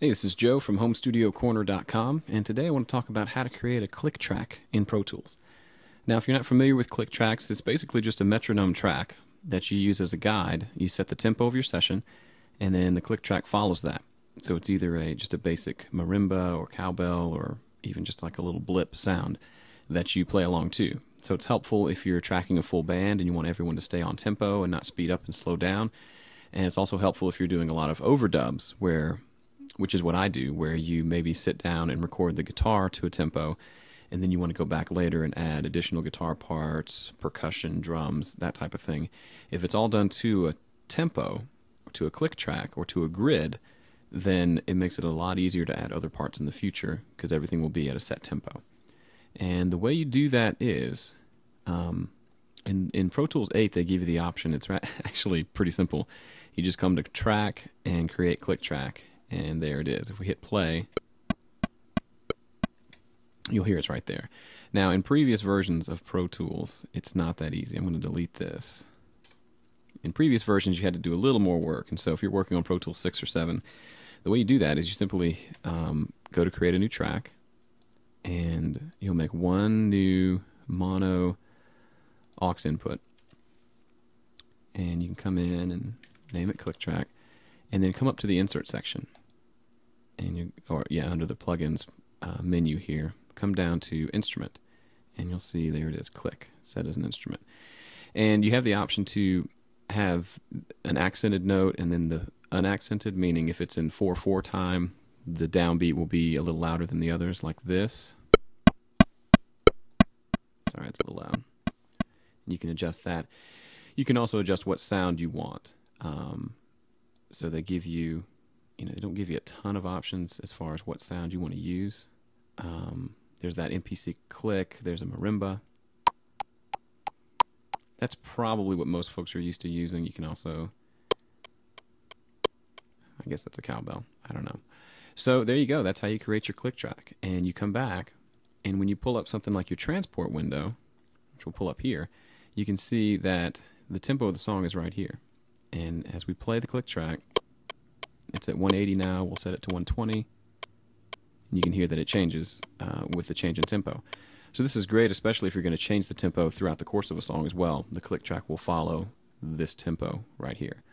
Hey, this is Joe from HomeStudioCorner.com, and today I want to talk about how to create a click track in Pro Tools. Now, if you're not familiar with click tracks, it's basically just a metronome track that you use as a guide. You set the tempo of your session, and then the click track follows that. So it's either just a basic marimba or cowbell or even just like a little blip sound that you play along to. So it's helpful if you're tracking a full band and you want everyone to stay on tempo and not speed up and slow down. And it's also helpful if you're doing a lot of overdubs, which is what I do, where you maybe sit down and record the guitar to a tempo, and then you want to go back later and add additional guitar parts, percussion, drums, that type of thing. If it's all done to a tempo, or to a click track, or to a grid, then it makes it a lot easier to add other parts in the future because everything will be at a set tempo. And the way you do that is, in Pro Tools 8, they give you the option. It's actually pretty simple. You just come to Track and create Click Track, and there it is. If we hit play, you'll hear it's right there. Now, in previous versions of Pro Tools, it's not that easy. I'm going to delete this. In previous versions, you had to do a little more work, and so if you're working on Pro Tools 6 or 7, the way you do that is you simply go to create a new track, and you'll make one new mono aux input, and you can come in and name it Click Track, and then come up to the Insert section, and under the plugins menu here, come down to Instrument, and you'll see there it is, Click, set as an instrument. And you have the option to have an accented note and then the unaccented, meaning if it's in 4/4 time, the downbeat will be a little louder than the others, like this. Sorry, it's a little loud. You can adjust that. You can also adjust what sound you want. So they give you, they don't give you a ton of options as far as what sound you want to use. There's that MPC click, there's a marimba. That's probably what most folks are used to using. You can also, I guess that's a cowbell, I don't know. So there you go, that's how you create your click track. And you come back, and when you pull up something like your transport window, which we'll pull up here, you can see that the tempo of the song is right here. And as we play the click track, it's at 180 now. We'll set it to 120. And you can hear that it changes with the change in tempo. So this is great, especially if you're going to change the tempo throughout the course of a song as well. The click track will follow this tempo right here.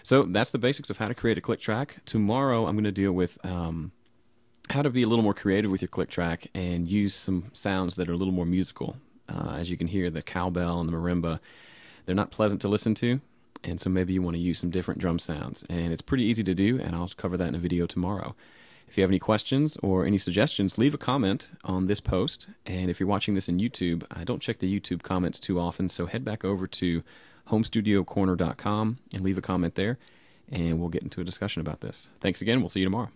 So that's the basics of how to create a click track. Tomorrow I'm going to deal with how to be a little more creative with your click track and use some sounds that are a little more musical. As you can hear, the cowbell and the marimba, they're not pleasant to listen to, and so maybe you want to use some different drum sounds. And it's pretty easy to do, and I'll cover that in a video tomorrow. If you have any questions or any suggestions, leave a comment on this post. And if you're watching this in YouTube, I don't check the YouTube comments too often, so head back over to HomeStudioCorner.com and leave a comment there, and we'll get into a discussion about this. Thanks again. We'll see you tomorrow.